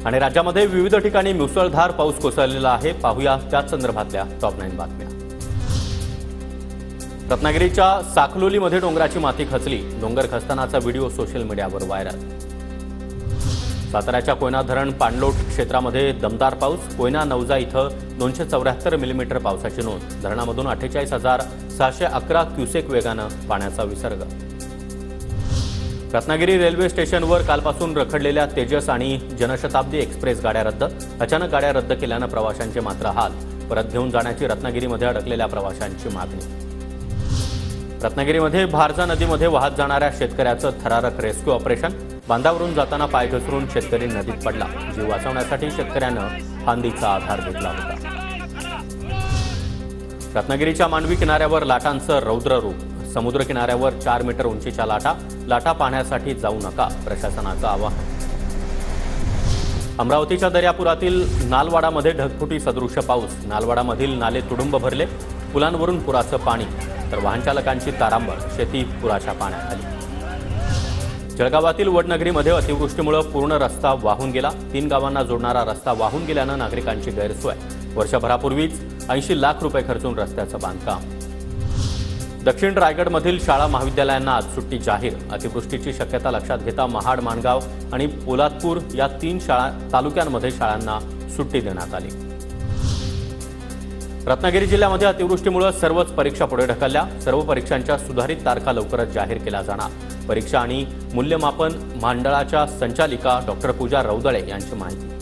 आणि राज्यामध्ये विविध ठिकाणी मुसळधार पाऊस कोसळलेला आहे। पाहूया त्याच संदर्भातल्या टॉप 9 बातम्या। रत्नागिरीच्या साखलोलीमध्ये डोंगराची माती खचली। डोंगर खचतानाचा व्हिडिओ सोशल मीडियावर व्हायरल। साताऱ्याच्या कोयना धरण पाणलोट क्षेत्रामध्ये दमदार पाऊस। कोयना नवजा इथं 274 मिलीमीटर पावसाची नोंद। धरणामधून 48,611 क्युसेक वेगानं पाण्याचा विसर्ग। रत्नागिरी रेल्वे स्टेशनवर कालपासून रखडलेल्या तेजस आणि जनशताब्दी एक्सप्रेस गाड्या रद्द। अचानक गाड्या रद्द केल्यानं प्रवाशांचे मात्र हाल। परत घेऊन जाण्याची रत्नागिरीमध्ये अडकलेल्या प्रवाशांची मागणी। रत्नागिरीमध्ये भारजा नदीमध्ये वाहत जाणाऱ्या शेतकऱ्याचं थरारक रेस्क्यू ऑपरेशन। बांधावरून जाताना पाय घसरून शेतकरी नदीत पडला। जीव वाचवण्यासाठी शेतकऱ्यानं फांदीचा आधार घेतला होता। रत्नागिरीच्या मांडवी किनाऱ्यावर लाटांचं रौद्र रूप। समुद्र किनाऱ्यावर 4 मीटर उंचीच्या लाटा पाहण्यासाठी जाऊ नका, प्रशासनाचं आवाहन। अमरावतीच्या दर्यापुरातील नालवाडामध्ये ढगफुटी सदृश्य पाऊस। नालवाडामधील नाले तुडुंब भरले। पुलांवरून पुराचं पाणी, तर वाहनचालकांची तारांबळ। शेती पुराच्या पाण्याखाली। जळगावातील वडनगरीमध्ये अतिवृष्टीमुळे पूर्ण रस्ता वाहून गेला। 3 गावांना जोडणारा रस्ता वाहून गेल्यानं नागरिकांची गैरसोय। वर्षभरापूर्वीच 80 लाख रुपये खर्चून रस्त्याचं बांधकाम। दक्षिण रायगडमधील शाळा महाविद्यालयांना आज सुट्टी जाहीर। अतिवृष्टीची शक्यता लक्षात घेता महाड, माणगाव आणि पोलादपूर या 3 तालुक्यांमध्ये शाळांना सुट्टी देण्यात आली। रत्नागिरी जिल्ह्यामध्ये अतिवृष्टीमुळे सर्वच परीक्षा पुढे ढकलल्या। सर्व परीक्षांच्या सुधारित तारखा लवकरच जाहीर केल्या जाणार। परीक्षा आणि मूल्यमापन मंडळाच्या संचालिका डॉक्टर पूजा रौदळे यांची माहिती।